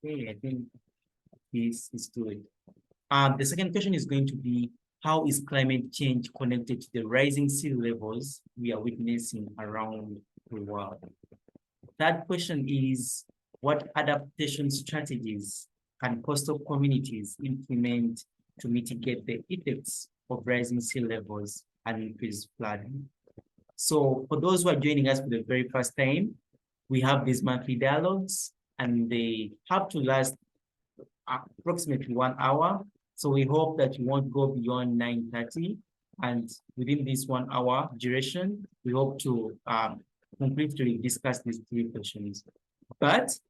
Okay, I think this is good. The second question is going to be, how is climate change connected to the rising sea levels we are witnessing around the world? Third question is, what adaptation strategies can coastal communities implement to mitigate the effects of rising sea levels and increased flooding? So for those who are joining us for the very first time, we have these monthly dialogues and they have to last approximately 1 hour. So we hope that you won't go beyond 9:30. And within this 1 hour duration, we hope to completely discuss these three questions. But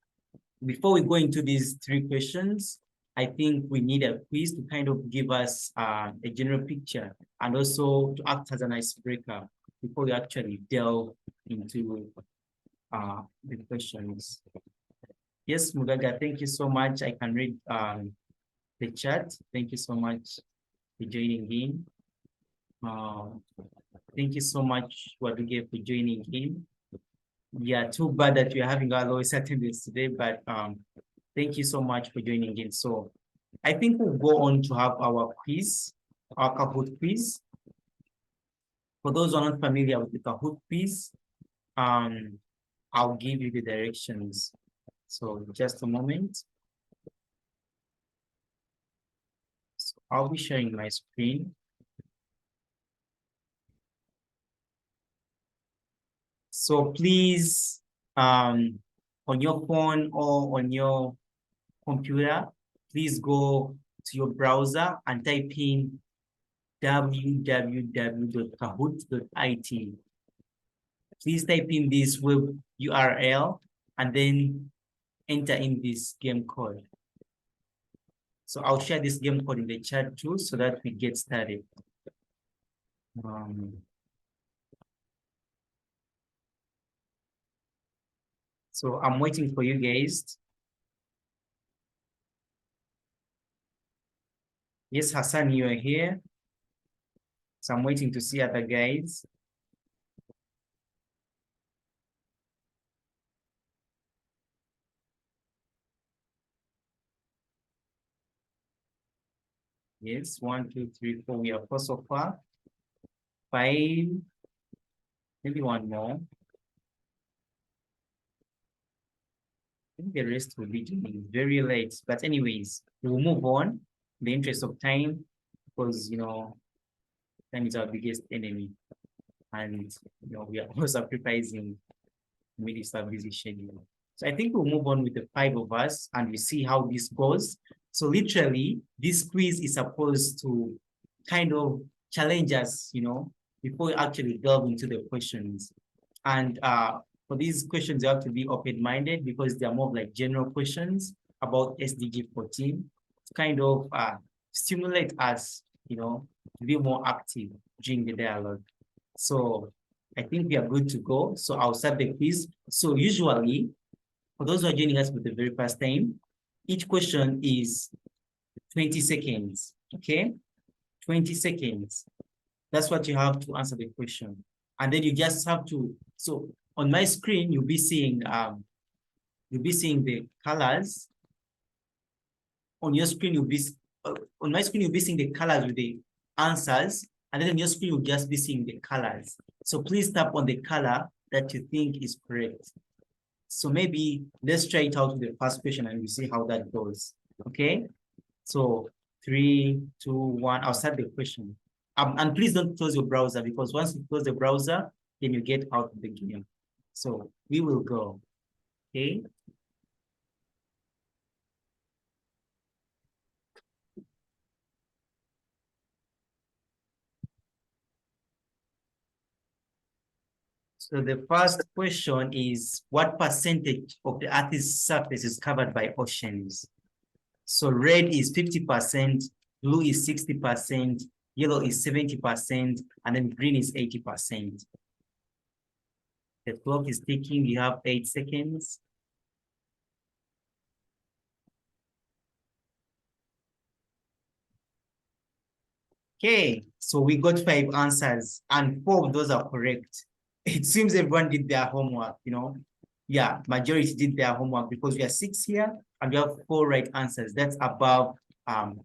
before we go into these three questions, I think we need a quiz to kind of give us a general picture and also to act as an icebreaker before we actually delve into the questions. Yes, Mugaga, thank you so much. I can read the chat. Thank you so much for joining in. Thank you so much, Waduge, for joining in. Yeah, too bad that we're having our lowest attendance today, but thank you so much for joining in. So I think we'll go on to have our quiz, our Kahoot quiz. For those who are not familiar with the Kahoot quiz, I'll give you the directions. So just a moment. So I'll be sharing my screen. So please, on your phone or on your computer, please go to your browser and type in www.kahoot.it. Please type in this web URL and then enter in this game code. So I'll share this game code in the chat too so that we get started. So I'm waiting for you guys. Yes, Hassan, you are here. So I'm waiting to see other guys. Yes, 1, 2, 3, 4. We are 4 so far. 5, maybe one more. I think the rest will be joining very late. But anyways, we'll move on in the interest of time because, you know, time is our biggest enemy. And, you know, we are also sacrificing with our busy schedule. So I think we'll move on with the 5 of us and we see how this goes. So literally, this quiz is supposed to kind of challenge us, you know, before we actually delve into the questions. And for these questions, you have to be open-minded because they're more like general questions about SDG 14 to kind of stimulate us, you know, to be more active during the dialogue. So I think we are good to go. So I'll start the quiz. So usually, for those who are joining us for the very first time, each question is 20 seconds, okay? 20 seconds. That's what you have to answer the question. And then you just have to, so on my screen, you'll be seeing the colors. On your screen, on my screen, you'll be seeing the colors with the answers. And then on your screen, you'll just be seeing the colors. So please tap on the color that you think is correct. So maybe let's try it out with the first question and we see how that goes. Okay. So 3, 2, 1, I'll start the question. And please don't close your browser because once you close the browser, then you get out of the game. So we will go. Okay. So the first question is, what percentage of the Earth's surface is covered by oceans? So red is 50%, blue is 60%, yellow is 70%, and then green is 80%. The clock is ticking. You have 8 seconds. Okay, so we got 5 answers and 4 of those are correct. It seems everyone did their homework, you know. Yeah, majority did their homework because we are 6 here and we have 4 right answers. That's above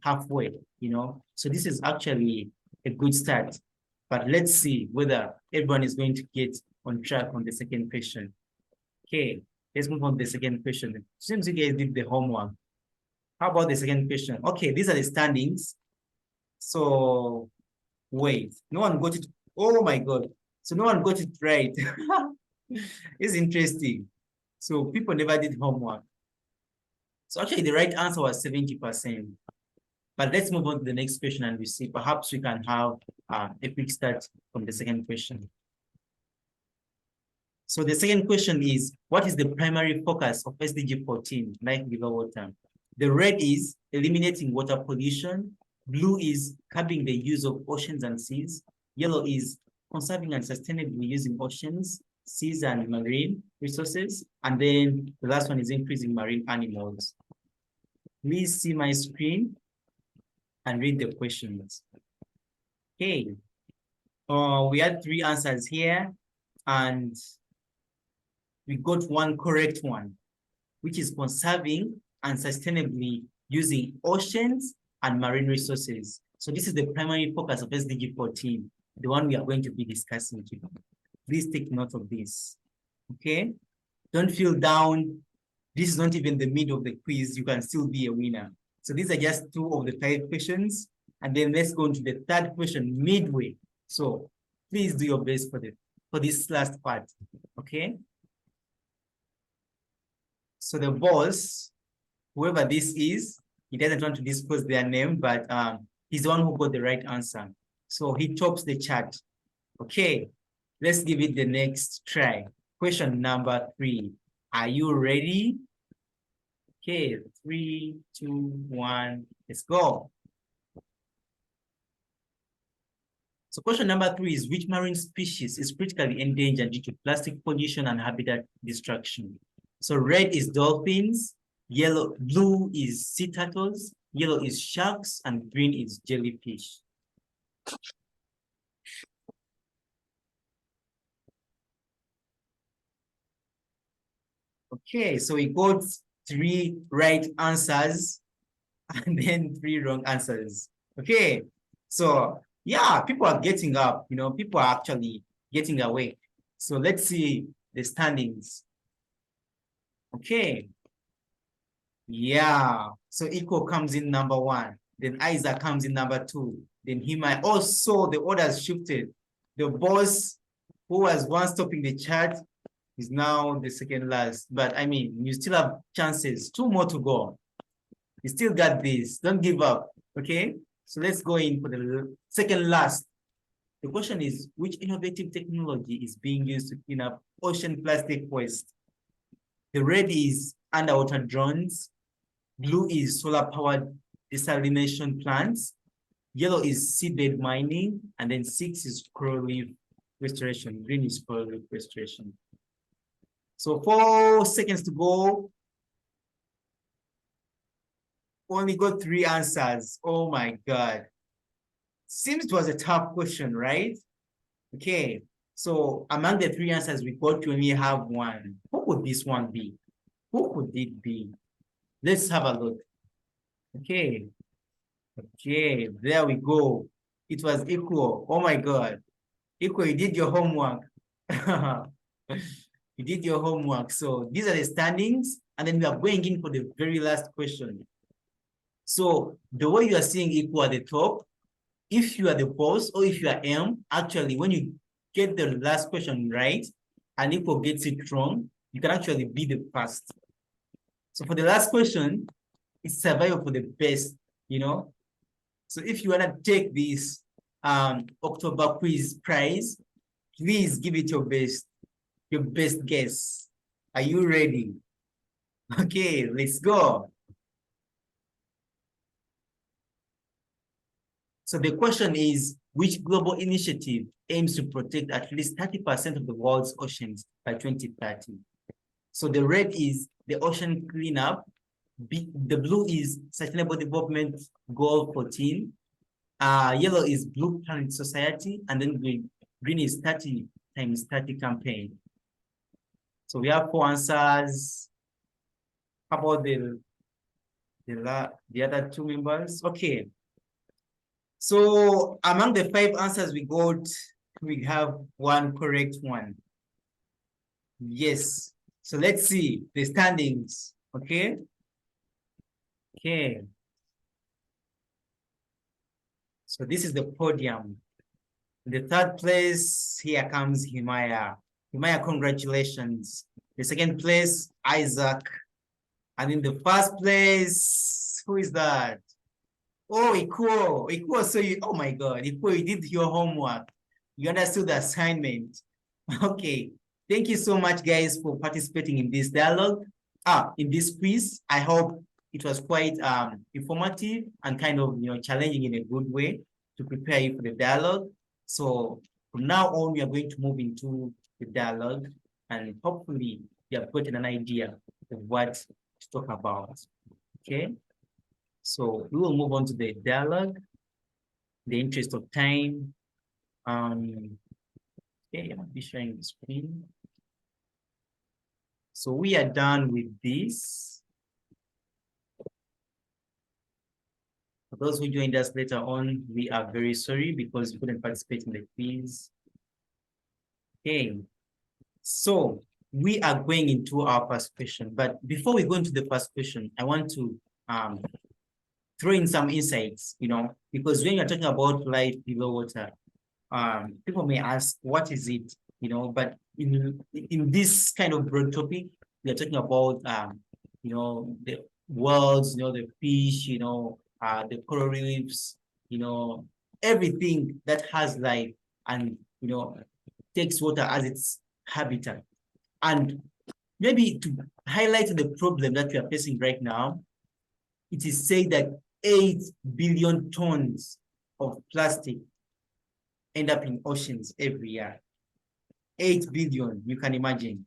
halfway, So this is actually a good start. But let's see whether everyone is going to get on track on the second question. Okay, let's move on to the second question. Seems you guys did the homework. How about the second question? Okay, these are the standings. So wait, no one got it. Oh my God. So no one got it right. It's interesting. So people never did homework. So actually the right answer was 70%. But let's move on to the next question and we see perhaps we can have a quick start from the second question. So the second question is, what is the primary focus of SDG 14, life below water? The red is eliminating water pollution. Blue is curbing the use of oceans and seas. Yellow is conserving and sustainably using oceans, seas, and marine resources. And then the last one is increasing marine animals. Please see my screen and read the questions. Okay. We had 3 answers here, and we got 1 correct one, which is conserving and sustainably using oceans and marine resources. So this is the primary focus of SDG 14, the one we are going to be discussing today. Please take note of this, okay? Don't feel down. This is not even the middle of the quiz. You can still be a winner. So these are just 2 of the 5 questions. And then let's go into the third question midway. So please do your best for this last part, okay? So the boss, whoever this is, he doesn't want to disclose their name, but he's the one who got the right answer. So he tops the chart. Okay, let's give it the next try. Question number 3. Are you ready? Okay, 3, 2, 1, let's go. So question number 3 is, which marine species is critically endangered due to plastic pollution and habitat destruction? So red is dolphins, blue is sea turtles, yellow is sharks, and green is jellyfish. Okay, so we got 3 right answers and then 3 wrong answers. Okay, so yeah, people are getting up, people are actually getting awake. So let's see the standings. Okay. Yeah. So Eco comes in number 1. Then Isaac comes in number 2. Then Hima. Also, the orders shifted. The boss, who was once topping the chart, is now the second last. But I mean, you still have chances. 2 more to go. You still got this. Don't give up. Okay. So let's go in for the second last. The question is, which innovative technology is being used to clean up ocean plastic waste? The red is underwater drones. Blue is solar-powered desalination plants. Yellow is seabed mining. And then 6 is coral reef restoration. Green is coral reef restoration. So 4 seconds to go. Only got 3 answers. Oh my God. Seems it was a tough question, right? Okay. So among the 3 answers we got, we only have 1. Who would this one be? Who could it be? Let's have a look. Okay. Okay, there we go. It was equal. Oh my God. Equal, you did your homework. You did your homework. So these are the standings. And then we are going in for the very last question. So the way you are seeing equal at the top, if you are the boss or if you are M, actually, when you get the last question right and equal gets it wrong, you can actually be the first. So for the last question, it's survival for the best, So if you want to take this October quiz prize, please give it your best guess. Are you ready? Okay, let's go. So the question is, which global initiative aims to protect at least 30% of the world's oceans by 2030? So the red is the ocean cleanup. The blue is Sustainable Development Goal 14. Yellow is Blue Planet Society, and then green is 30 times 30 campaign. So we have 4 answers. How about the other 2 members? Okay. So among the 5 answers we got, we have 1 correct one. Yes. So let's see the standings. Okay. Okay. So this is the podium. In the 3rd place, here comes Himaya. Himaya, congratulations. The 2nd place, Isaac. And in the 1st place, who is that? Oh, Ikuo. Ikuo, so you, oh my God, Ikuo, you did your homework. You understood the assignment. Okay. Thank you so much, guys, for participating in this dialogue. In this quiz. I hope it was quite informative and kind of, challenging in a good way to prepare you for the dialogue. So from now on, we are going to move into the dialogue, and hopefully you have gotten an idea of what to talk about. Okay. So we will move on to the dialogue, the interest of time. Okay, I'll be sharing the screen. So we are done with this. For those who joined us later on, we are very sorry because you couldn't participate in the quiz. Okay, so we are going into our first question. But before we go into the first question, I want to throw in some insights, because when you're talking about life below water, people may ask, what is it? But in this kind of broad topic, we are talking about, the worlds, the fish, the coral reefs, everything that has life and, takes water as its habitat. And maybe to highlight the problem that we are facing right now, it is said that 8 billion tons of plastic end up in oceans every year. 8 billion, you can imagine,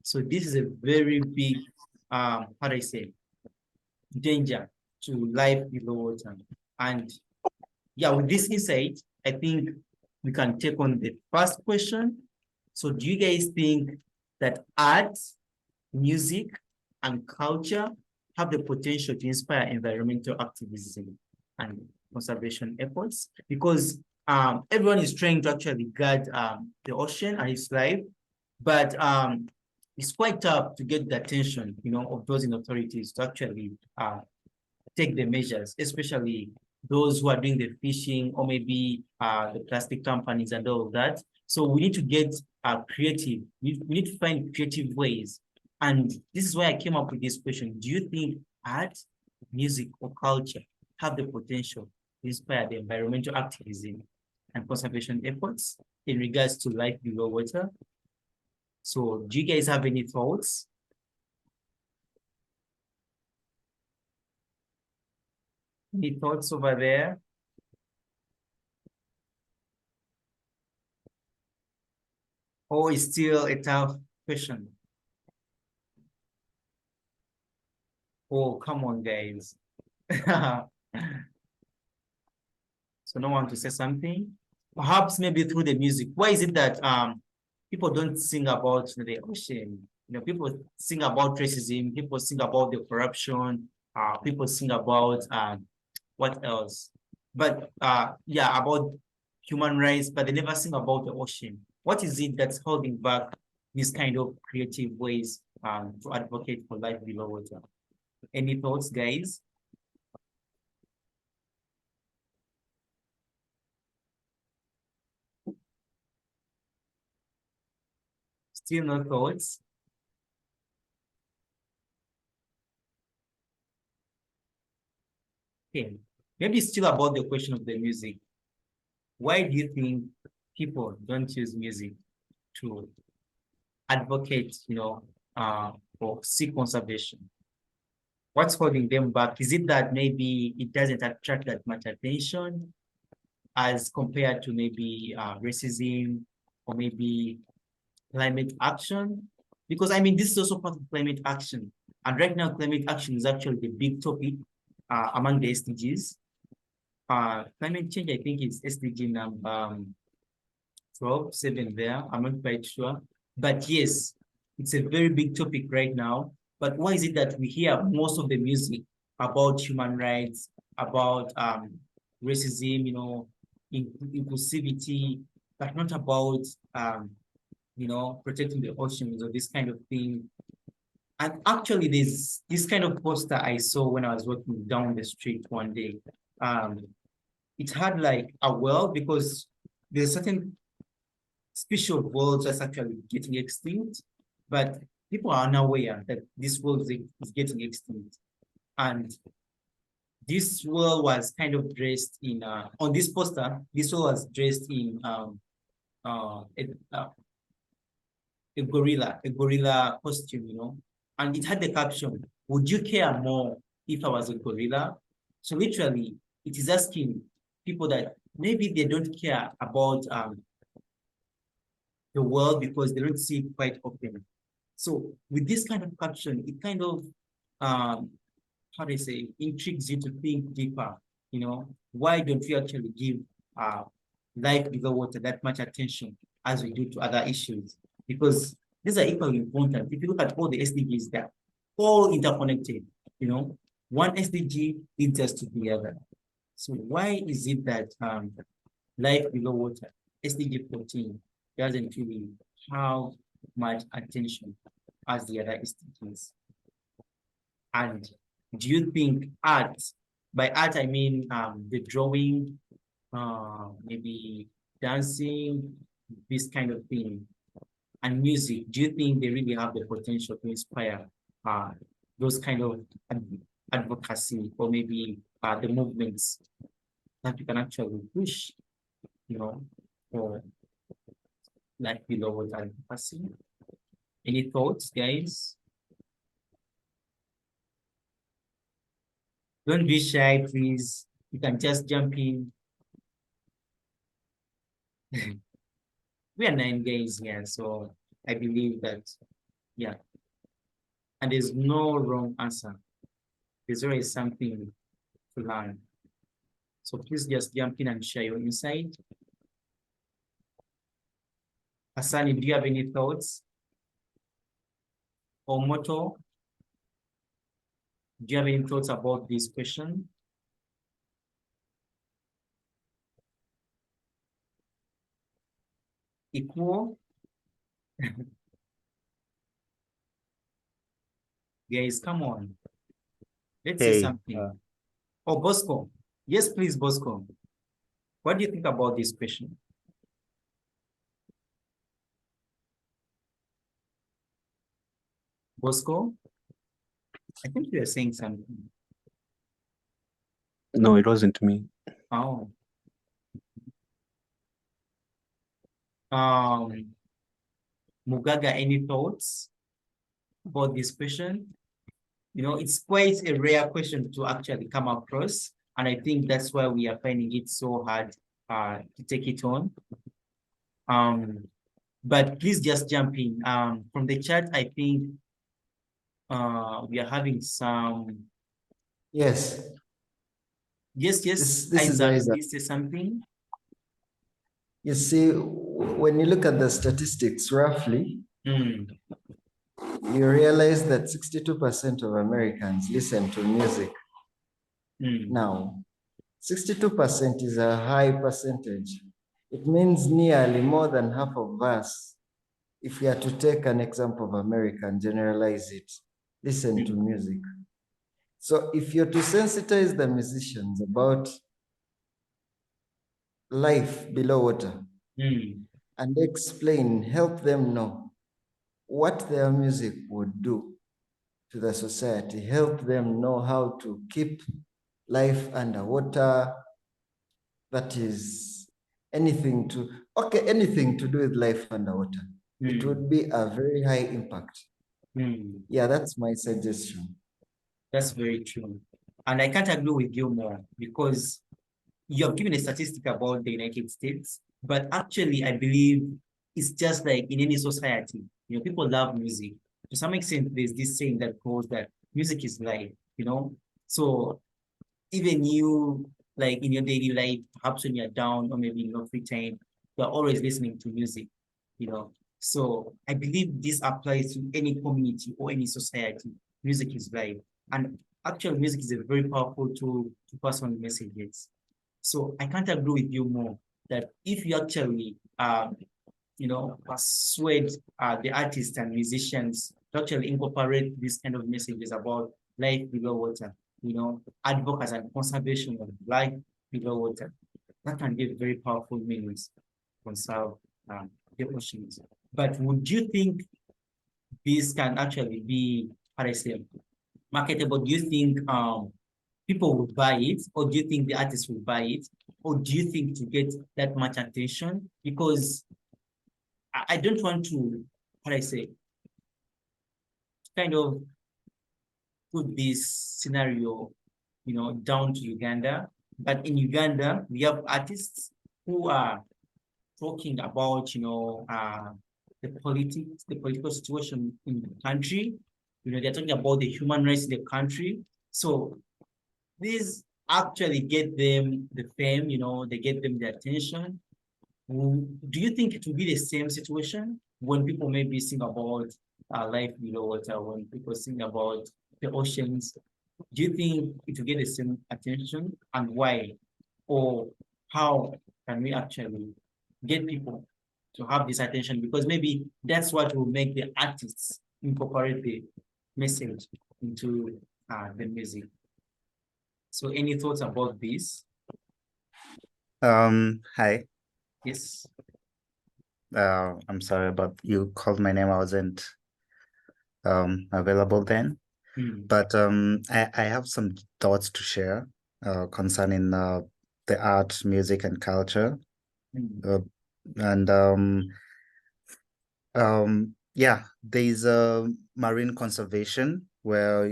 So this is a very big, how do I say, danger to life below water. And yeah, with this insight, I think we can take on the first question. So do you guys think that art, music, and culture have the potential to inspire environmental activism and conservation efforts? Because everyone is trying to actually guard the ocean and its life, but it's quite tough to get the attention, of those in authorities to actually take the measures, especially those who are doing the fishing or maybe the plastic companies and all of that. So we need to get creative. We need to find creative ways. And this is why I came up with this question. Do you think art, music, or culture have the potential to inspire the environmental activism and conservation efforts in regards to life below water? So do you guys have any thoughts? Any thoughts over there? Or is still a tough question? Oh, come on, guys. So no one to say something? Perhaps maybe through the music. Why is it that people don't sing about the ocean? People sing about racism, people sing about the corruption, people sing about what else? But yeah, about human rights, but they never sing about the ocean. What is it that's holding back these kind of creative ways to advocate for life below water? Any thoughts, guys? Still no thoughts? Okay, maybe it's still about the question of the music. Why do you think people don't use music to advocate, for sea conservation? What's holding them back? Is it that maybe it doesn't attract that much attention as compared to maybe racism or maybe climate action? Because I mean, this is also part of climate action. And right now, climate action is actually the big topic among the SDGs. Climate change, I think, is SDG number 12, 7 there. I'm not quite sure. But yes, it's a very big topic right now. But why is it that we hear most of the music about human rights, about racism, inclusivity, but not about protecting the oceans or this kind of thing? And actually, there's this kind of poster I saw when I was walking down the street one day. Um, it had like a well because there's certain species of worlds that's actually getting extinct, but people are unaware that this world is getting extinct. And this world was kind of dressed in on this poster. This world was dressed in uh, a, uh, a gorilla costume, and it had the caption, "Would you care more if I was a gorilla?" So literally, it is asking people that maybe they don't care about the world because they don't see it quite often. So with this kind of caption, it kind of, how do I say, intrigues you to think deeper. Why don't we actually give uh, life below water that much attention as we do to other issues? Because these are equally important. If you look at all the SDGs, they're all interconnected. One SDG leads us to the other. So why is it that life below water, SDG 14, doesn't really have much attention as the other SDGs? And do you think art, by art I mean the drawing, maybe dancing, this kind of thing, and music, do you think they really have the potential to inspire uh, those kind of advocacy or maybe the movements that you can actually push, for like below what advocacy? Any thoughts, guys? Don't be shy, please. You can just jump in. We are 9 guys here, so I believe that, yeah. And there's no wrong answer. There's always something to learn. So please just jump in and share your insight. Asani, do you have any thoughts? Or Moto, do you have any thoughts about this question? Equal? Guys, come on. Let's say Hey, something. Oh, Bosco. Yes, please, Bosco. What do you think about this question? Bosco, I think you are saying something. no, it wasn't me. Oh. Um, Mugaga, any thoughts about this question? It's quite a rare question to actually come across, and I think that's why we are finding it so hard to take it on. But please just jump in. From the chat, I think we are having some. Yes. Yes, This is Isaac, Isaac. please say something. You see, when you look at the statistics roughly, you realize that 62% of Americans listen to music. Now, 62% is a high percentage. It means nearly more than half of us, if we are to take an example of America and generalize it, listen to music. So if you're to sensitize the musicians about life below water and explain, help them know what their music would do to the society, help them know how to keep life underwater. That is anything to do with life underwater. It would be a very high impact. Yeah, that's my suggestion. That's very true. And I can't agree with you more because you have given a statistic about the United States, but actually I believe it's just like in any society, people love music. To some extent, there's this saying that goes that music is life. So even you, like in your daily life, perhaps when you're down or maybe in your free time, you're always listening to music. So I believe this applies to any community or any society. Music is life. And actual music is a very powerful tool to pass on messages. So I can't agree with you more that if you actually persuade the artists and musicians to actually incorporate this kind of messages about life below water, advocacy and conservation of life below water. That can give very powerful meanings to conserve the oceans. But would you think this can actually be, how do I say, marketable? Do you think people would buy it, or do you think the artists will buy it, or do you think to get that much attention? Because I don't want to, how do I say, kind of put this scenario, down to Uganda. But in Uganda, we have artists who are talking about, the politics, the political situation in the country. They're talking about the human rights in the country. So these actually get them the fame, they get them the attention. Do you think it will be the same situation when people maybe sing about life below water, when people sing about the oceans? Do you think it will get the same attention, and why? Or how can we actually get people to have this attention? Because maybe that's what will make the artists incorporate the message into the music. So any thoughts about this? Hi. Yes. I'm sorry, but you called my name. I wasn't available then. But I have some thoughts to share concerning the art, music, and culture. And yeah, there's marine conservation where,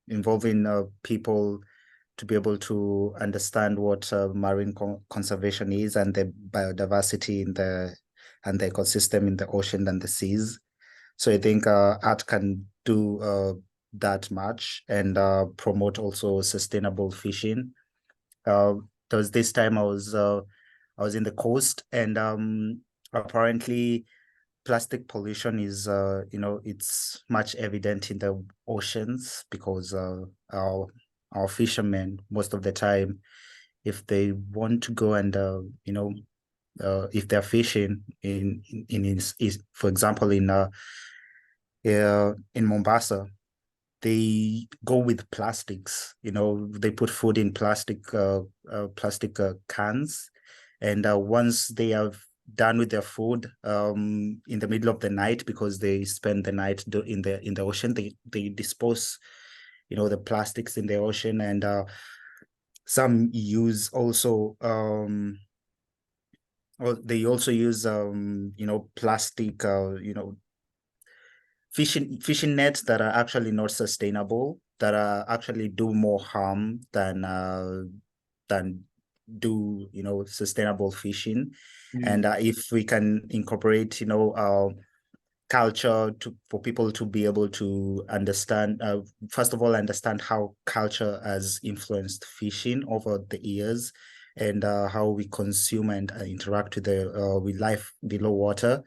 involving people to be able to understand what marine conservation is and the biodiversity in the ecosystem in the ocean and the seas. So I think art can do that much and promote also sustainable fishing. There was this time I was in the coast, and apparently plastic pollution is it's much evident in the oceans because our fishermen, most of the time, if they want to go and if they're fishing for example in Mombasa, they go with plastics. They put food in plastic cans, and once they have done with their food in the middle of the night, because they spend the night in the ocean, they dispose the plastics in the ocean. And some use also they also use plastic fishing nets that are actually not sustainable, that are actually do more harm than do sustainable fishing. And if we can incorporate culture for people to be able to understand, first of all, understand how culture has influenced fishing over the years, and how we consume and interact with life below water.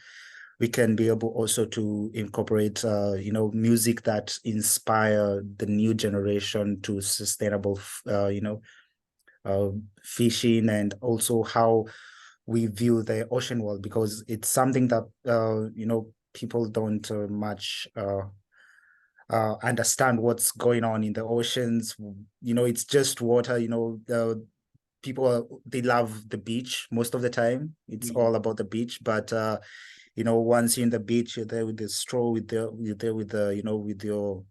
We can be able also to incorporate music that inspire the new generation to sustainable fishing, and also how we view the ocean world, because it's something that people don't much understand what's going on in the oceans. It's just water. People they love the beach most of the time. It's all about the beach, but once you're in the beach, you're there with the straw, you're there with with your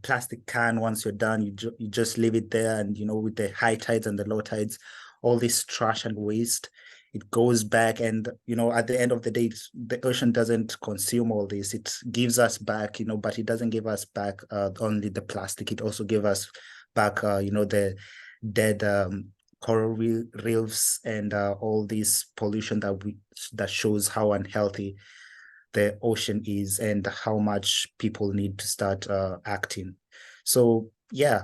plastic can. Once you're done, you just leave it there, and with the high tides and the low tides, all this trash and waste, it goes back. And at the end of the day, the ocean doesn't consume all this. It gives us back, but it doesn't give us back only the plastic. It also gives us back the dead coral reefs, and all this pollution that shows how unhealthy the ocean is, and how much people need to start acting. So yeah,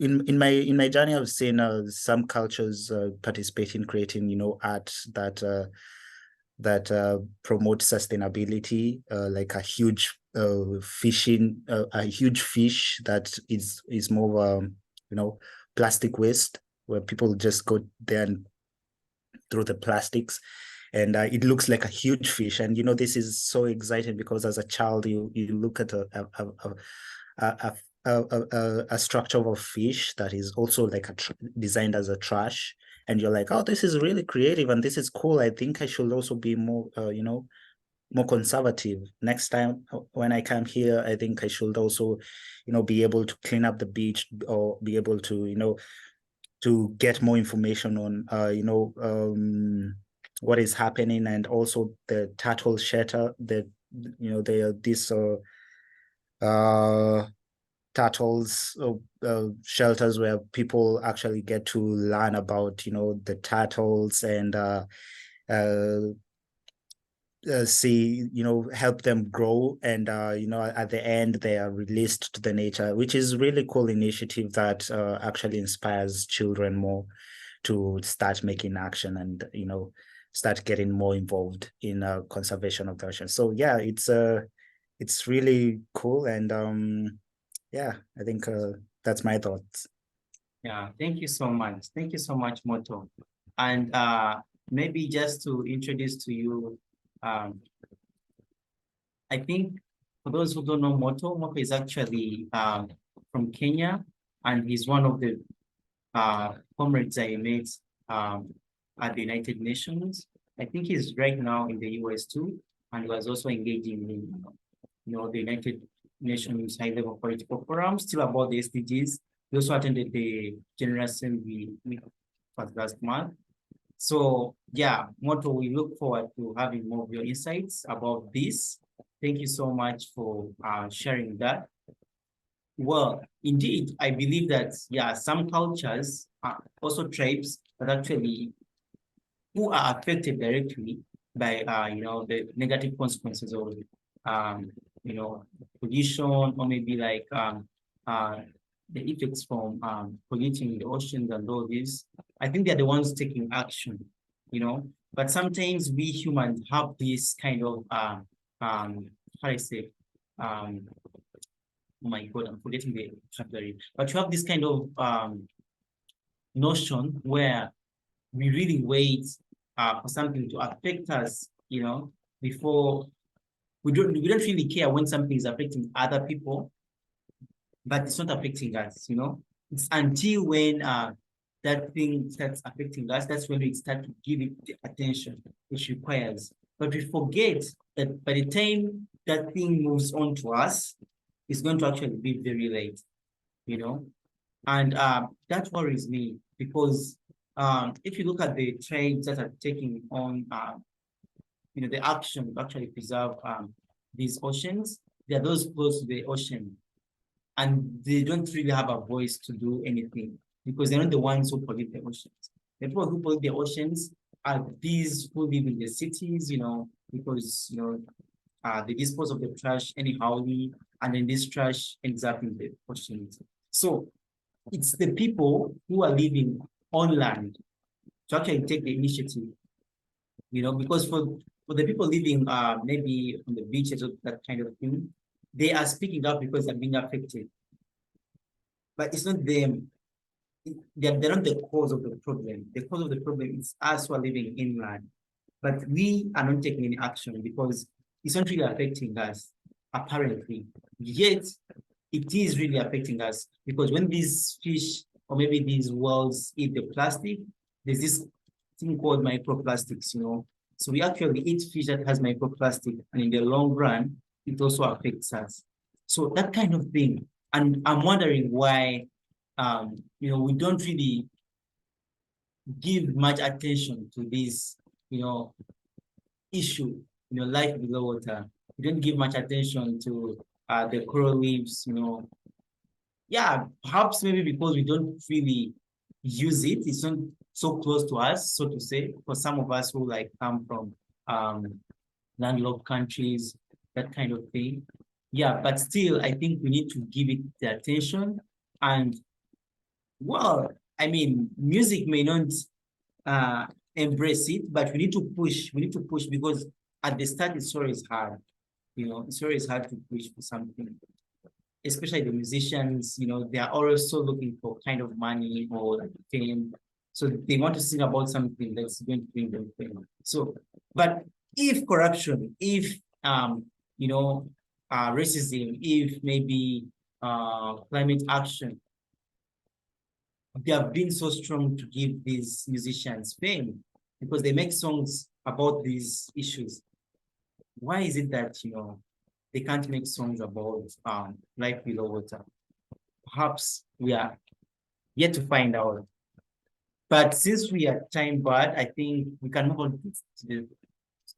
in my journey, I've seen some cultures participate in creating art that that promote sustainability, like a huge fishing, a huge fish that is more of plastic waste, where people just go there and throw the plastics, and it looks like a huge fish. And this is so exciting because as a child you look at a structure of a fish that is also like designed as a trash, and you're like, oh, this is really creative and this is cool. I think I should also be more more conservative. Next time when I come here, I think I should also be able to clean up the beach, or be able to to get more information on what is happening. And also the turtle shelter, there are these turtles shelters where people actually get to learn about the turtles, and see help them grow, and at the end they are released to the nature, which is really cool initiative that actually inspires children more to start making action, and start getting more involved in conservation of the ocean. So yeah, it's really cool. And yeah, I think that's my thoughts. Yeah, thank you so much. Thank you so much, Moto. And maybe just to introduce to you, I think for those who don't know Moto is actually from Kenya, and he's one of the comrades I met at the United Nations. I think he's right now in the US too, and was also engaging in the United Nations high-level political forum, still about the SDGs. He also attended the General Assembly last month. So yeah, Moto, we look forward to having more of your insights about this. Thank you so much for sharing that. Well, indeed, I believe that, yeah, some cultures, also tribes, that actually who are affected directly by, the negative consequences of, pollution, or maybe like the effects from polluting the oceans and all this. I think they're the ones taking action, but sometimes we humans have this kind of, how do I say, oh my God, I'm forgetting the vocabulary, but you have this kind of notion where we really wait for something to affect us, before we don't really care when something is affecting other people, but it's not affecting us, It's until when that thing starts affecting us, that's when we start to give it the attention which requires. But we forget that by the time that thing moves on to us, it's going to actually be very late, And that worries me, because if you look at the trades that are taking on, the action to actually preserve these oceans, there are those close to the ocean, and they don't really have a voice to do anything, because they're not the ones who pollute the oceans. The people who pollute the oceans are these who live in the cities, because, they dispose of the trash anyhow, and then this trash ends up in the oceans. So it's the people who are living on land to actually take the initiative, because for the people living maybe on the beaches or that kind of thing, they are speaking up because they're being affected. But it's not them. They're not the cause of the problem. The cause of the problem is us who are living inland. But we are not taking any action because it's not really affecting us, apparently. Yet, it is really affecting us, because when these fish or maybe these whales eat the plastic, there's this thing called microplastics, So we actually eat fish that has microplastic, and in the long run, it also affects us. So that kind of thing. And I'm wondering why, we don't really give much attention to this, issue, life below water. We don't give much attention to the coral reefs, Yeah, perhaps maybe because we don't really use it. It's not so close to us, so to say, for some of us who come from landlocked countries, that kind of thing. Yeah, but still, I think we need to give it the attention. And well, I mean, music may not embrace it, but we need to push. We need to push because at the start it's always hard. It's always hard to push for something, especially the musicians. They are always so looking for kind of money or like fame. So they want to sing about something that's going to bring them fame. So, but if corruption, if racism, if maybe climate action, they have been so strong to give these musicians fame because they make songs about these issues. Why is it that they can't make songs about life below water? Perhaps we are yet to find out. But since we are time bad, I think we can move on to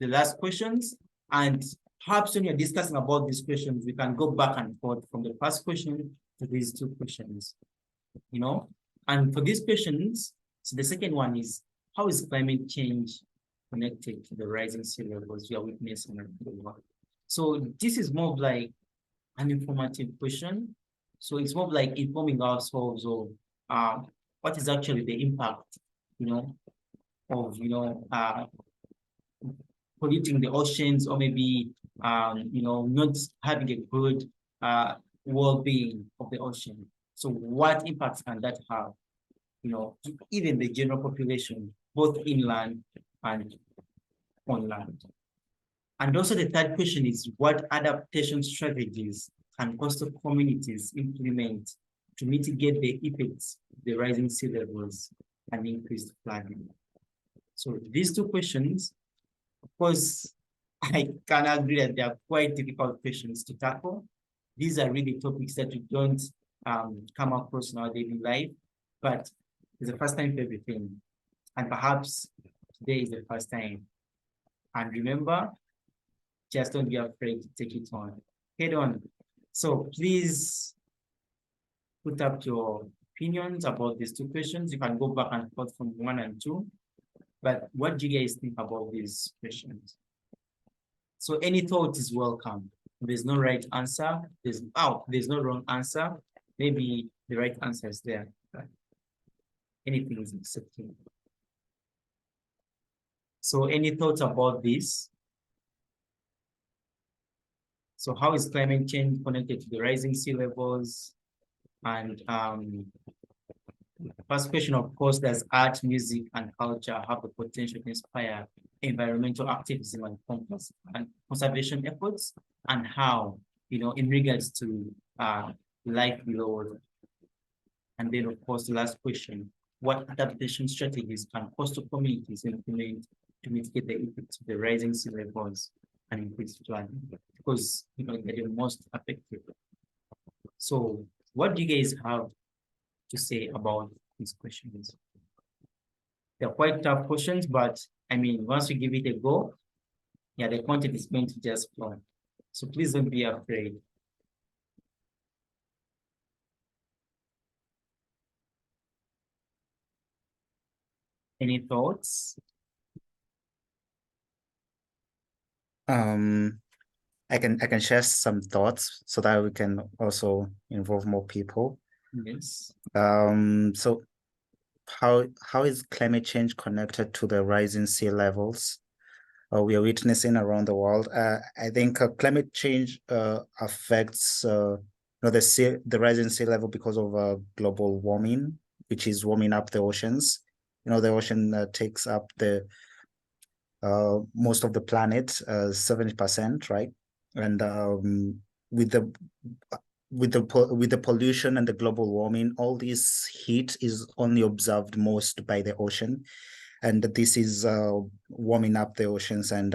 the last questions. And perhaps when you're discussing about these questions, we can go back and forth from the first question to these two questions. And for these questions, so the second one is, how is climate change connected to the rising sea levels we are witnessing around the world? So this is more of like an informative question. So it's more of like informing ourselves of what is actually the impact, of polluting the oceans, or maybe not having a good well-being of the ocean. So what impacts can that have, to even the general population, both inland and on land? And also the third question is, what adaptation strategies can coastal communities implement to mitigate the effects of the rising sea levels and increased flooding? So these two questions, of course, I can agree that they are quite difficult questions to tackle. These are really topics that we don't come across in our daily life, but it's the first time for everything. And perhaps today is the first time. And remember, just don't be afraid to take it on. Head on. So please put up your opinions about these two questions. You can go back and forth from 1 and 2. But what do you guys think about these questions? So any thought is welcome. There's no right answer. There's no wrong answer. Maybe the right answer is there. But anything is acceptable. So any thoughts about this? So how is climate change connected to the rising sea levels? And first question, of course, does art, music, and culture have the potential to inspire environmental activism and conservation efforts? And how, in regards to life below water? And then, of course, the last question, what adaptation strategies can coastal communities implement to mitigate the effects of the rising sea levels and increased flooding? Because they're the most affected. So what do you guys have to say about these questions? They're quite tough questions, but I mean, once you give it a go, yeah, the content is going to just flow. So please don't be afraid. Any thoughts? I can share some thoughts so that we can also involve more people. Yes. So how is climate change connected to the rising sea levels we are witnessing around the world? I think climate change affects the rising sea level because of global warming, which is warming up the oceans. The ocean takes up the most of the planet, 70%, right? And with the pollution and the global warming, all this heat is only observed most by the ocean, and this is warming up the oceans, and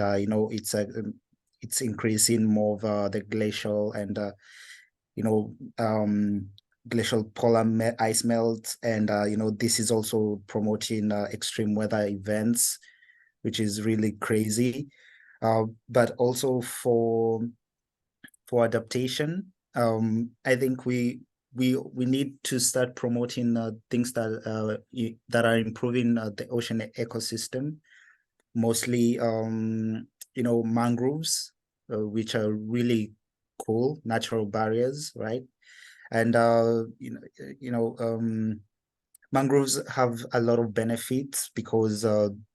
it's increasing more of the glacial and glacial polar ice melt, and this is also promoting extreme weather events, which is really crazy. But also for adaptation, I think we need to start promoting things that are improving the ocean ecosystem, mostly mangroves, which are really cool natural barriers, right? And mangroves have a lot of benefits because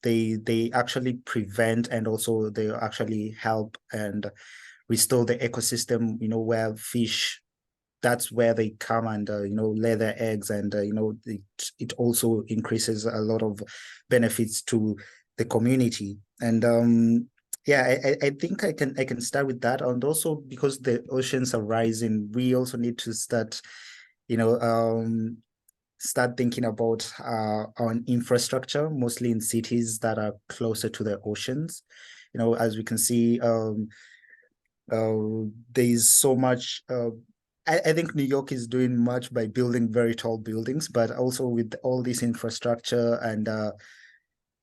they actually prevent, and also they actually help and restore the ecosystem, where fish, that's where they come and lay their eggs, and it also increases a lot of benefits to the community. And yeah, I think I can start with that. And also because the oceans are rising, we also need to start start thinking about on infrastructure, mostly in cities that are closer to the oceans. As we can see, there's so much. I think New York is doing much by building very tall buildings, but also with all this infrastructure, and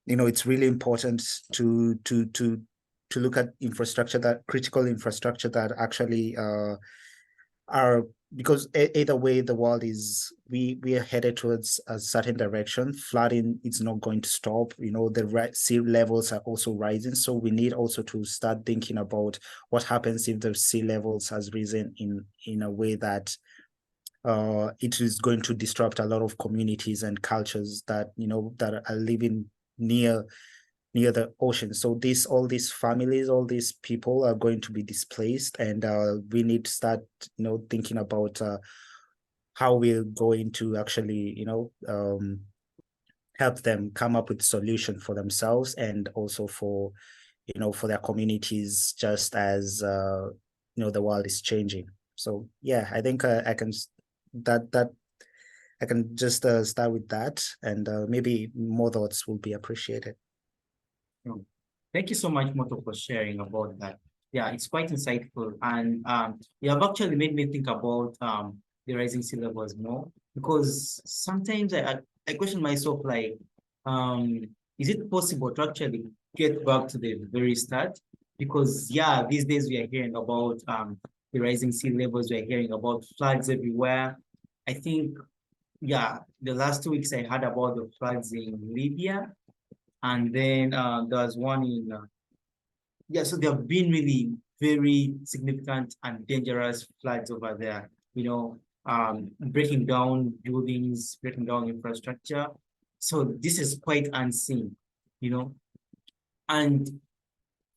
it's really important to look at infrastructure, that critical infrastructure that actually are, because either way the world is, we are headed towards a certain direction. Flooding is not going to stop. The sea levels are also rising, so we need also to start thinking about what happens if the sea levels has risen in a way that it is going to disrupt a lot of communities and cultures that that are living near the ocean. So all these families, all these people are going to be displaced, and we need to start thinking about how we're going to actually help them come up with solution for themselves, and also for for their communities, just as the world is changing. So yeah, I think I can that I can just start with that, and maybe more thoughts will be appreciated. Thank you so much, Moto, for sharing about that. Yeah, it's quite insightful. And you have actually made me think about the rising sea levels more, because sometimes I question myself, like, is it possible to actually get back to the very start? Because yeah, these days we are hearing about the rising sea levels, we are hearing about floods everywhere. I think, yeah, the last 2 weeks I heard about the floods in Libya, and then there was one in, yeah, so there have been really very significant and dangerous floods over there, breaking down buildings, breaking down infrastructure. So this is quite unseen, and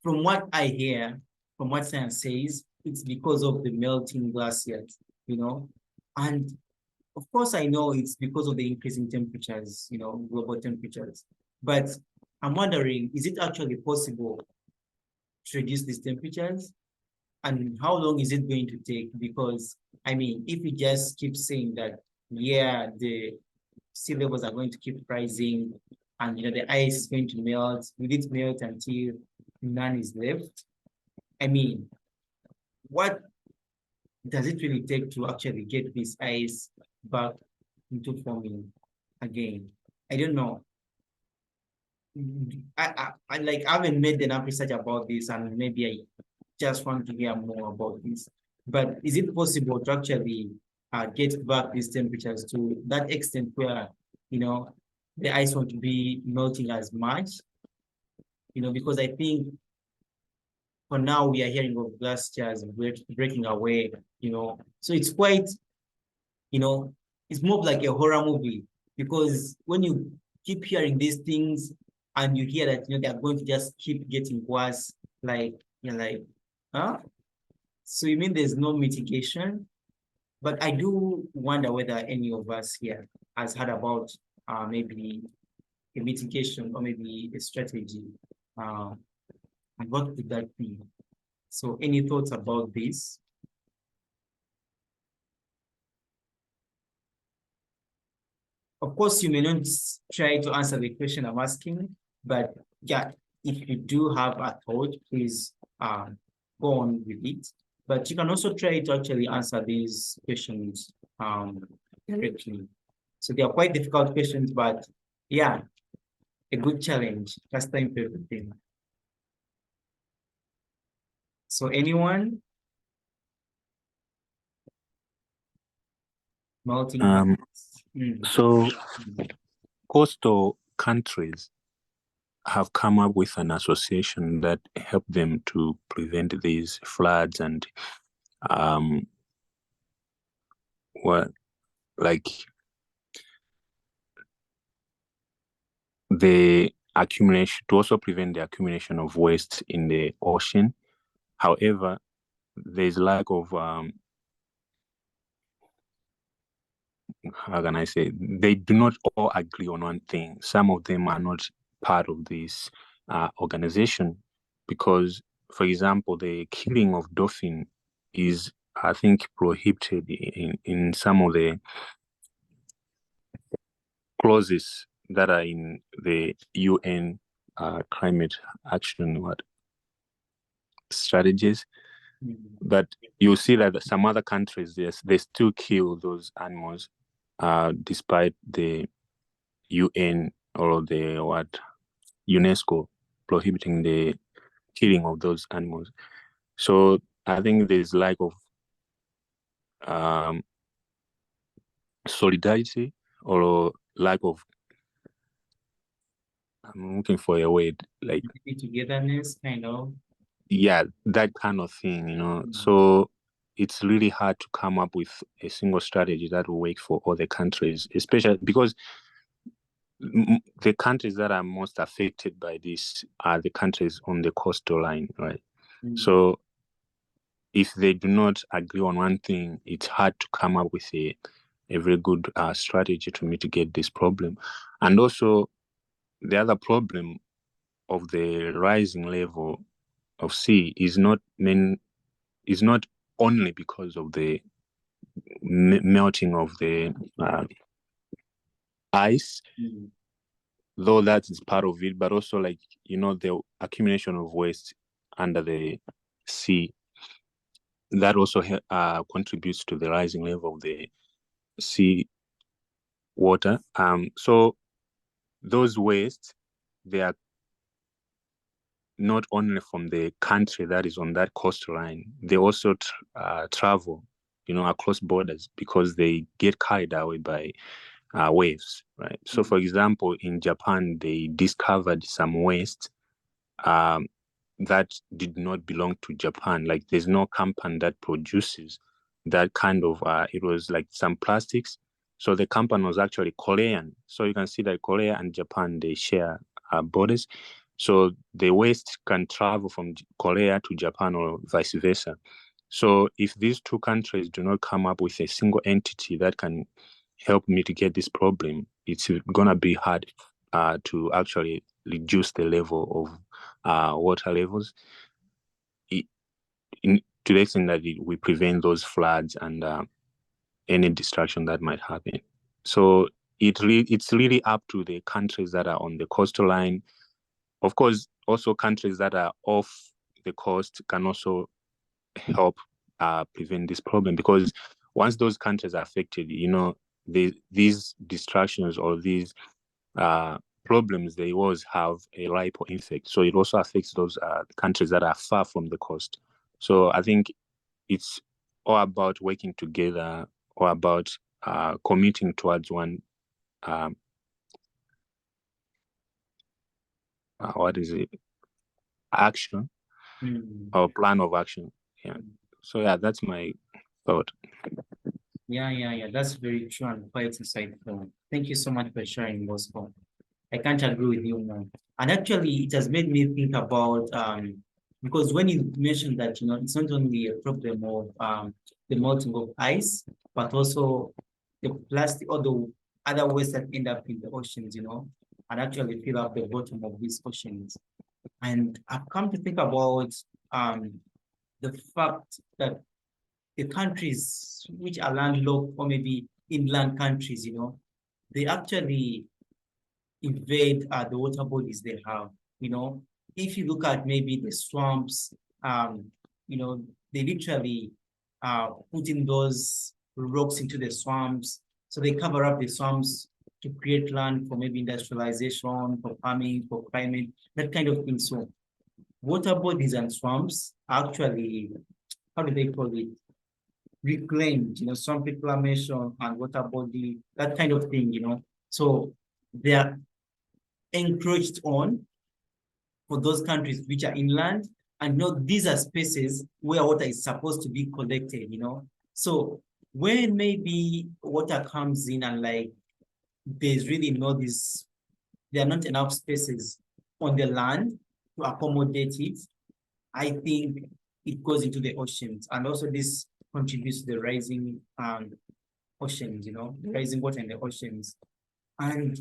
from what I hear, from what science says, it's because of the melting glaciers, and of course, I know it's because of the increasing temperatures, global temperatures. But I'm wondering, is it actually possible to reduce these temperatures? And how long is it going to take? Because, I mean, if we just keep saying that, yeah, the sea levels are going to keep rising, and, the ice is going to melt, will it melt until none is left? I mean, what does it really take to actually get this ice back into forming again? I don't know. I haven't made enough research about this, and maybe I just want to hear more about this. But is it possible to actually get back these temperatures to that extent where the ice won't be melting as much? Because I think for now we are hearing of glaciers breaking away. So it's quite, it's more like a horror movie, because when you keep hearing these things and you hear that they're going to just keep getting worse, like you're like, huh? So you mean there's no mitigation? But I do wonder whether any of us here has heard about maybe a mitigation or maybe a strategy. And what could that be? So any thoughts about this? Of course, you may not try to answer the question I'm asking, but yeah, if you do have a thought, please go on with it. But you can also try to actually answer these questions directly. So they are quite difficult questions, but yeah, a good challenge. First time for everything. So anyone? Melting So coastal countries have come up with an association that help them to prevent these floods and the accumulation, to also prevent the accumulation of waste in the ocean. However, there's lack of how can I say, they do not all agree on one thing. Some of them are not part of this organization because, for example, the killing of dolphin is, I think, prohibited in some of the clauses that are in the UN climate action strategies. But you'll see that some other countries, they still kill those animals despite the UN or the UNESCO prohibiting the killing of those animals. So I think there's lack of solidarity or lack of, I'm looking for a word, like togetherness, kind of. Yeah, that kind of thing, you know. So it's really hard to come up with a single strategy that will work for all the countries, especially because the countries that are most affected by this are the countries on the coastal line, right? So if they do not agree on one thing, it's hard to come up with a very good strategy to mitigate this problem. And also, the other problem of the rising level of sea is not only because of the melting of the ice, though that is part of it, but also, like, you know, the accumulation of waste under the sea, that also contributes to the rising level of the sea water. So those wastes, they are not only from the country that is on that coastline, they also travel, you know, across borders because they get carried away by waves, right? So, for example, in Japan, they discovered some waste that did not belong to Japan. Like, there's no company that produces that kind of, it was like some plastics. So the company was actually Korean. So you can see that Korea and Japan, they share borders. So the waste can travel from Korea to Japan or vice versa. So if these two countries do not come up with a single entity that can help mitigate this problem, it's going to be hard to actually reduce the level of water levels to the extent that we prevent those floods and any destruction that might happen. So it's really up to the countries that are on the coastal line. Of course, also countries that are off the coast can also help prevent this problem, because once those countries are affected, you know, these distractions or these problems, they always have a ripple effect. So it also affects those countries that are far from the coast. So I think it's all about working together, or about committing towards one action or plan of action. Yeah. So yeah, that's my thought. Yeah. That's very true and quite insightful. Thank you so much for sharing, Bosco. I can't agree with you more. And actually, it has made me think about because when you mentioned that, you know, it's not only a problem of the melting of ice, but also the plastic or the other waste that end up in the oceans, you know, and actually fill up the bottom of these oceans. And I've come to think about the fact that the countries which are landlocked or maybe inland countries, you know, they actually invade the water bodies they have. You know, if you look at maybe the swamps, you know, they literally put in those rocks into the swamps. So they cover up the swamps to create land for maybe industrialization, for farming, for climate, that kind of thing. So water bodies and swamps actually, how do they call it? Reclaimed, you know, swamp reclamation and water body, that kind of thing, you know. So they are encroached on for those countries which are inland, and you know, these are spaces where water is supposed to be collected, you know. So when maybe water comes in and like there's really no this there are not enough spaces on the land to accommodate it, I think it goes into the oceans. And also this contributes to the rising oceans, you know, the rising water in the oceans. And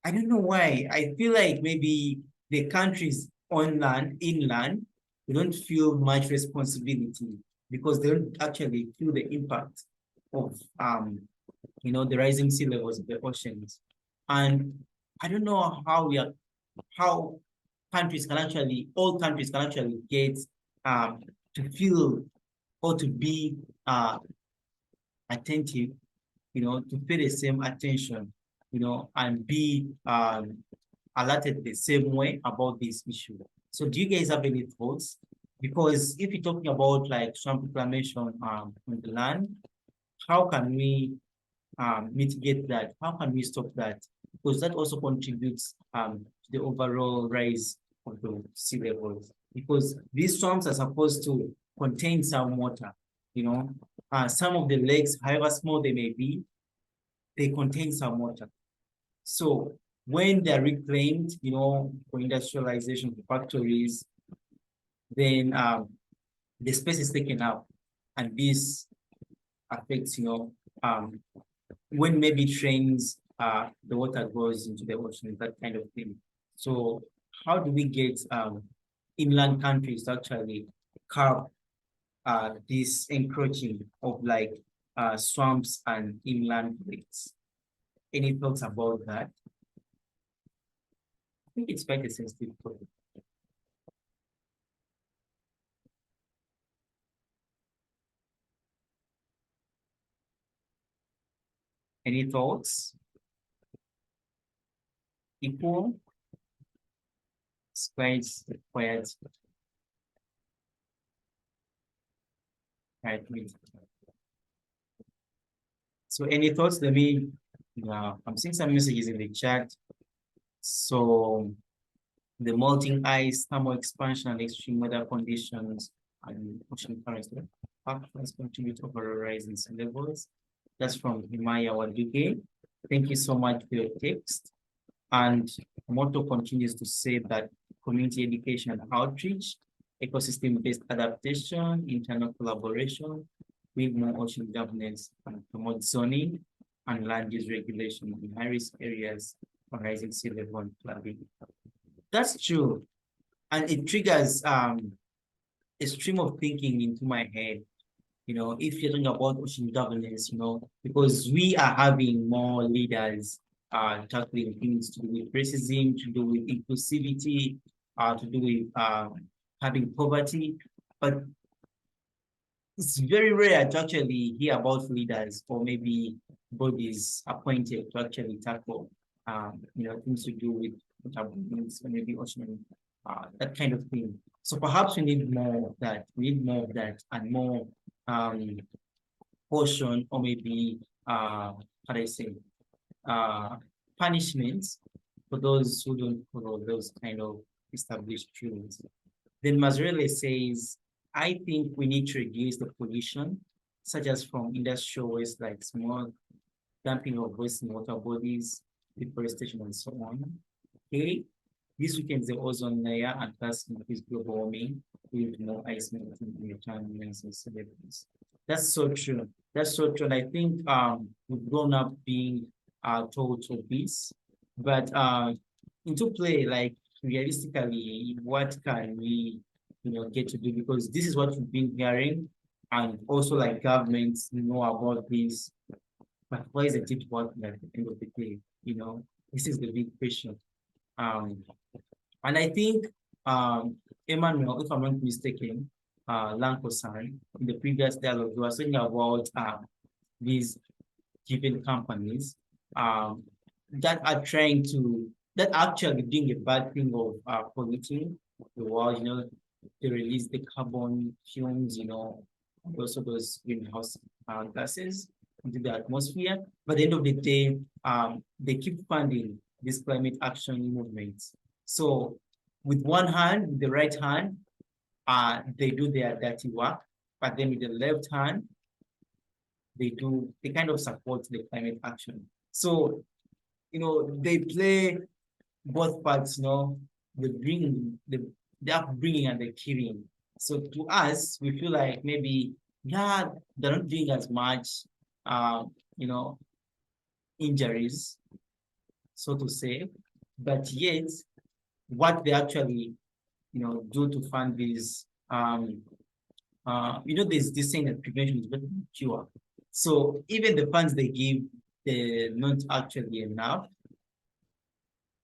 I don't know why. I feel like maybe the countries on land, inland, they don't feel much responsibility because they don't actually feel the impact of you know, the rising sea levels of the oceans. And I don't know how countries can actually, all countries can actually get to feel or to be attentive, you know, to pay the same attention, you know, and be alerted the same way about this issue. So do you guys have any thoughts? Because if you're talking about like swamp reclamation on the land, how can we mitigate that? How can we stop that? Because that also contributes to the overall rise of the sea levels. Because these swamps are supposed to contain some water, you know. Some of the lakes, however small they may be, they contain some water. So when they're reclaimed, you know, for industrialization, for factories, then the space is taken up, and this affects, you know, when maybe trains, the water goes into the ocean, that kind of thing. So how do we get inland countries to actually curb this encroaching of like swamps and inland lakes? Any thoughts about that? I think it's quite a sensitive topic. Any thoughts? Equal? It's quite quiet. Right. So any thoughts? Let me, I'm seeing some messages in the chat. So the melting ice, thermal expansion, and extreme weather conditions and ocean currents factors contribute to overall rise in sea levels. That's from Himaya Waduge. Thank you so much for your text. And Moto continues to say that community education and outreach, ecosystem-based adaptation, internal collaboration, with more ocean governance, and promote zoning and land use regulation in high-risk areas for rising sea level and flooding. That's true. And it triggers a stream of thinking into my head. You know, if you're talking about ocean governance, you know, because we are having more leaders tackling things to do with racism, to do with inclusivity, to do with having poverty. But it's very rare to actually hear about leaders or maybe bodies appointed to actually tackle, you know, things to do with maybe ocean, that kind of thing. So perhaps we need more of that. We need more of that and more caution or maybe how do I say punishments for those who don't follow those kind of established rules. Then Mazrele says, I think we need to reduce the pollution, such as from industrial waste like smog, dumping of waste in water bodies, deforestation, and so on. Okay, this weakens the ozone layer and thus increase global warming with more ice melting in the timelines and celebrities. That's so true. That's so true. And I think we've grown up being told to this, but into play, like realistically, what can we, you know, get to do? Because this is what we've been hearing, and also like governments know about this. But why is it working at the end of the day? You know, this is the big question. And I think Emmanuel, if I'm not mistaken, Lankosan, in the previous dialogue, we were saying about these given companies that are trying to, that actually doing a bad thing of polluting the world, you know, they release the carbon fumes, you know, and also those greenhouse gases into the atmosphere. But at the end of the day, they keep funding these climate action movements. So with one hand, with the right hand, they do their dirty work, but then with the left hand, they kind of support the climate action. So, you know, they play both parts, the bringing, the upbringing and the killing. So to us, we feel like maybe, yeah, they're not doing as much, you know, injuries, so to say, but yet what they actually, do to fund these, there's this saying that prevention is better than cure. So even the funds they give, they're not actually enough.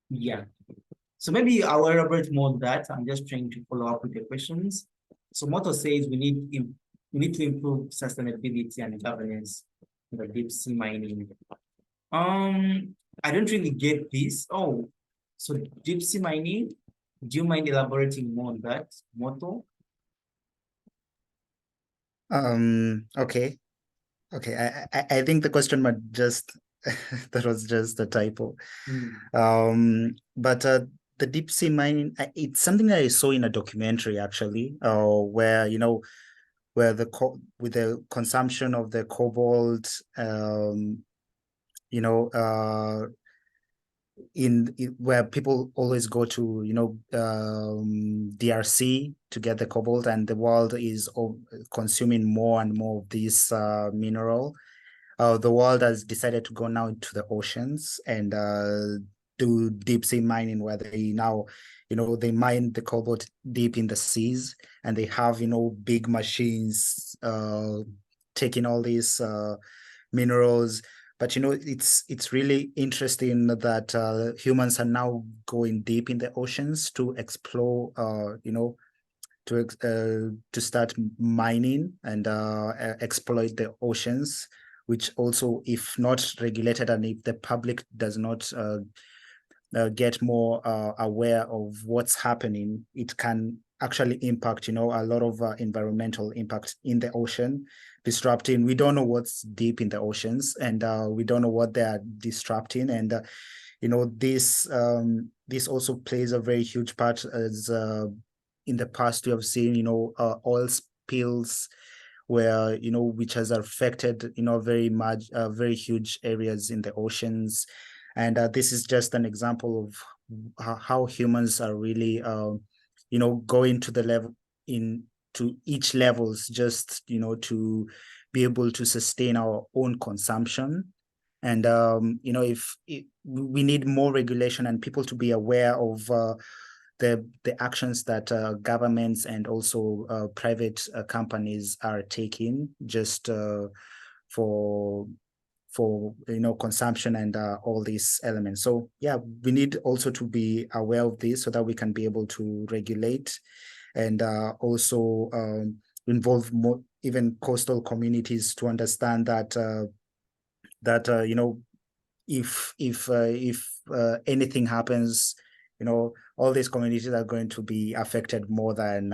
Yeah. So maybe I'll elaborate more on that. I'm just trying to follow up with the questions. So Motto says we need to improve sustainability and governance in the deep sea mining. I don't really get this. Oh, so deep sea mining. Do you mind elaborating more on that, Motto? Okay. I think the question might just that was just a typo. But the deep sea mining, it's something that I saw in a documentary actually, where where with the consumption of the cobalt, where people always go to DRC to get the cobalt, and the world is consuming more and more of this mineral. The world has decided to go now into the oceans and do deep sea mining, where they now, they mine the cobalt deep in the seas, and they have, big machines taking all these minerals. But it's really interesting that humans are now going deep in the oceans to explore, to start mining and exploit the oceans, which also, if not regulated and if the public does not get more aware of what's happening, it can actually impact, a lot of environmental impact in the ocean, disrupting. We don't know what's deep in the oceans, and we don't know what they are disrupting. And this also plays a very huge part, as in the past we have seen, oil spills where, which has affected, very much, very huge areas in the oceans. And this is just an example of how humans are really, going to the level to each levels, just, to be able to sustain our own consumption. And, if we need more regulation and people to be aware of the actions that governments and also private companies are taking just for consumption and all these elements. So yeah, we need also to be aware of this so that we can be able to regulate and also involve more even coastal communities to understand that if anything happens, all these communities are going to be affected more than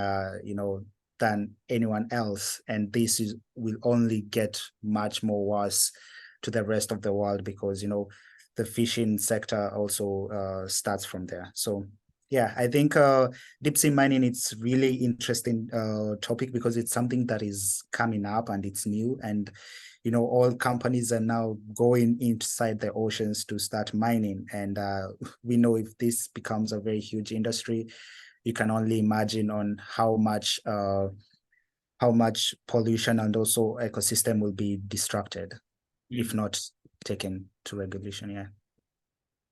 than anyone else, and this will only get much more worse to the rest of the world, because the fishing sector also starts from there. So yeah, I think deep sea mining, it's really interesting topic, because it's something that is coming up and it's new, and all companies are now going inside the oceans to start mining. And we know if this becomes a very huge industry, you can only imagine on how much pollution and also ecosystem will be disrupted if not taken to regulation. Yeah.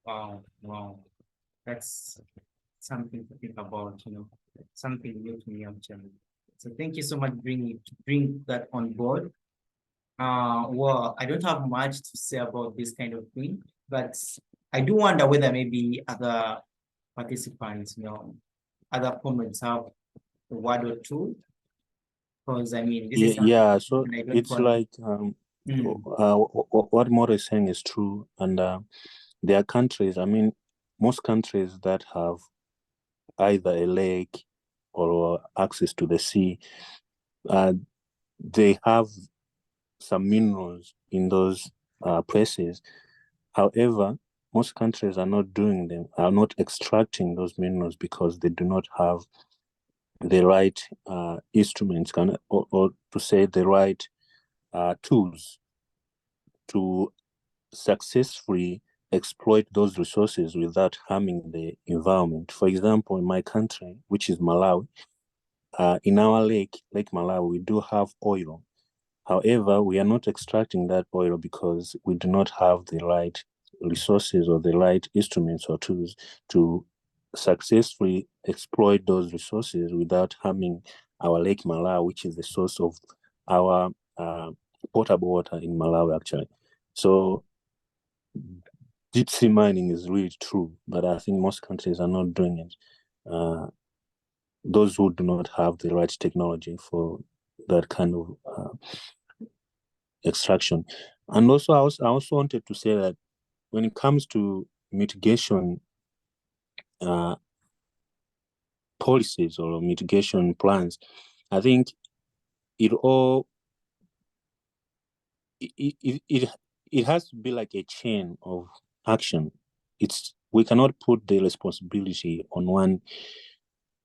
Wow. That's something to think about, something new to me actually. So thank you so much bring that on board. Well, I don't have much to say about this kind of thing, but I do wonder whether maybe other participants, other comments have a word or two. Because I mean, this is so it's like what More is saying is true, and there are countries. I mean, most countries that have either a lake or access to the sea, they have some minerals in those places. However, most countries are not extracting those minerals because they do not have the right instruments, or to say the right tools to successfully exploit those resources without harming the environment. For example, in my country, which is Malawi, in our Lake Malawi, we do have oil. However, we are not extracting that oil because we do not have the right resources or the right instruments or tools to successfully exploit those resources without harming our Lake Malawi, which is the source of our potable water in Malawi, actually. So deep sea mining is really true, but I think most countries are not doing it. Those who do not have the right technology for that kind of extraction. And also, I also wanted to say that when it comes to mitigation policies or mitigation plans, I think it has to be like a chain of action. We cannot put the responsibility on one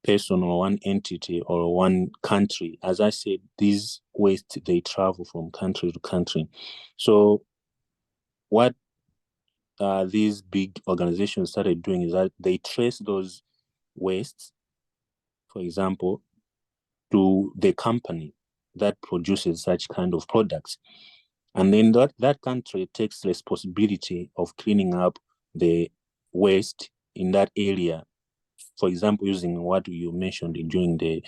person or one entity or one country. As I said, these waste, they travel from country to country. So what these big organizations started doing is that they trace those wastes, for example, to the company that produces such kind of products. And then that country takes responsibility of cleaning up the waste in that area. For example, using what you mentioned during the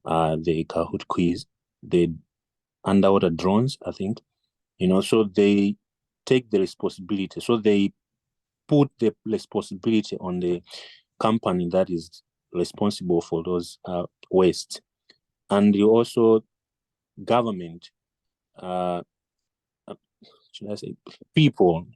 Kahoot quiz, the underwater drones, I think, so they take the responsibility. So they put the responsibility on the company that is responsible for those waste. And you also government, should I say, people.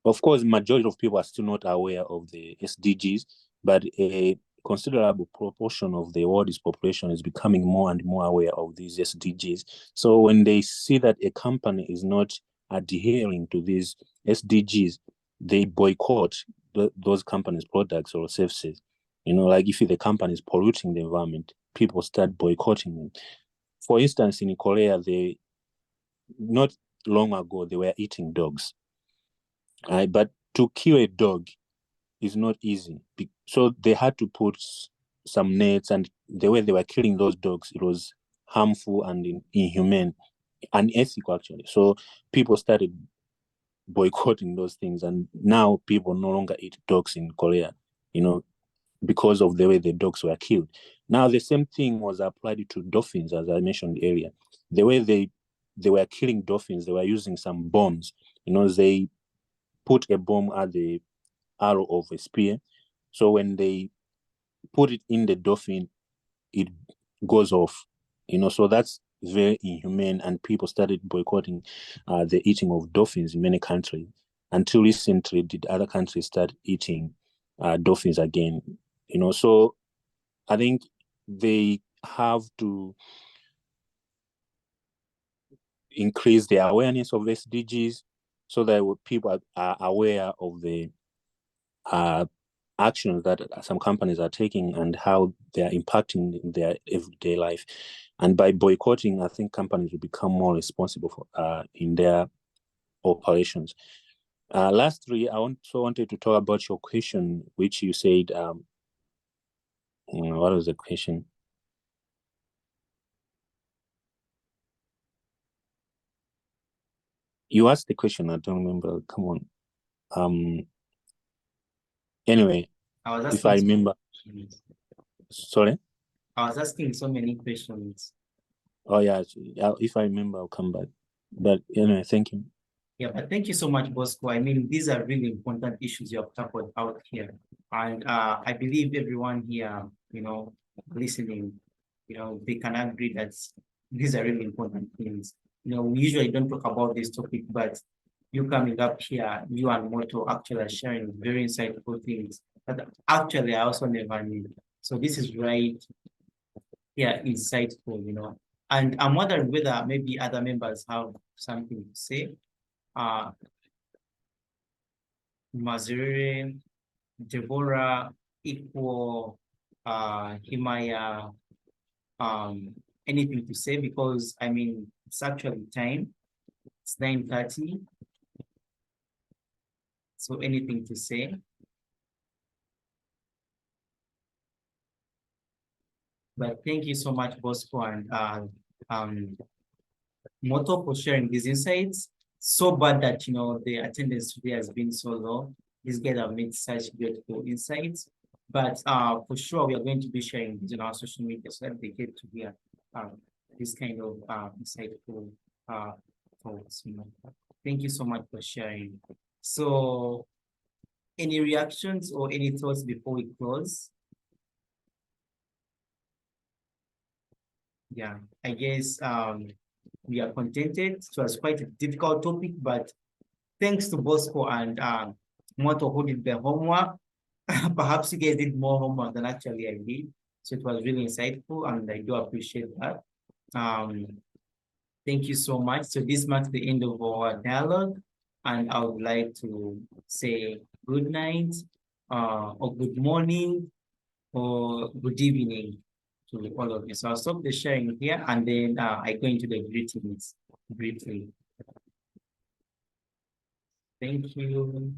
Of course, majority of people are still not aware of the SDGs, but a considerable proportion of the world's population is becoming more and more aware of these SDGs. So when they see that a company is not adhering to these SDGs, they boycott those companies' products or services. Like if the company is polluting the environment, people start boycotting them. For instance, in Korea, not long ago, they were eating dogs. But to kill a dog is not easy. So they had to put some nets, and the way they were killing those dogs, it was harmful and inhumane, unethical actually. So people started boycotting those things, and now people no longer eat dogs in Korea, because of the way the dogs were killed. Now the same thing was applied to dolphins, as I mentioned earlier. The way they were killing dolphins, they were using some bombs. They put a bomb at the arrow of a spear. So when they put it in the dolphin, it goes off. So that's very inhumane, and people started boycotting the eating of dolphins in many countries. Until recently, did other countries start eating dolphins again? So I think they have to increase the awareness of SDGs so that people are aware of the actions that some companies are taking and how they are impacting their everyday life. And by boycotting, I think companies will become more responsible for, in their operations. Lastly, I also wanted to talk about your question, which you said, what was the question? You asked the question, I don't remember. Come on. Anyway, if I remember. Sorry? I was asking so many questions. Oh, yeah. If I remember, I'll come back. But anyway, thank you. Yeah, but thank you so much, Bosco. I mean, these are really important issues you have tackled out here. And I believe everyone here, listening, they can agree that these are really important things. We usually don't talk about this topic, but you coming up here, you and Moto actually are sharing very insightful things that actually I also never knew. So this is right, insightful. And I'm wondering whether maybe other members have something to say. Mazuri, Deborah, Equal, Himaya, anything to say? Because I mean, it's actually time. It's 9:30. So anything to say? But thank you so much, Bosco and Moto, for sharing these insights. So bad that, you know, the attendance today has been so low. These guys have made such beautiful insights. But for sure, we are going to be sharing this on our social media so that they get to hear this kind of insightful thoughts. You know. Thank you so much for sharing. So, any reactions or any thoughts before we close? Yeah, I guess we are contented. It was quite a difficult topic, but thanks to Bosco and Moto who did the homework. Perhaps you guys did more homework than actually I did. So it was really insightful and I do appreciate that. Thank you so much. So this marks the end of our dialogue. And I would like to say good night, or good morning, or good evening to all of you. So I'll stop the sharing here and then I go into the greetings briefly. Thank you.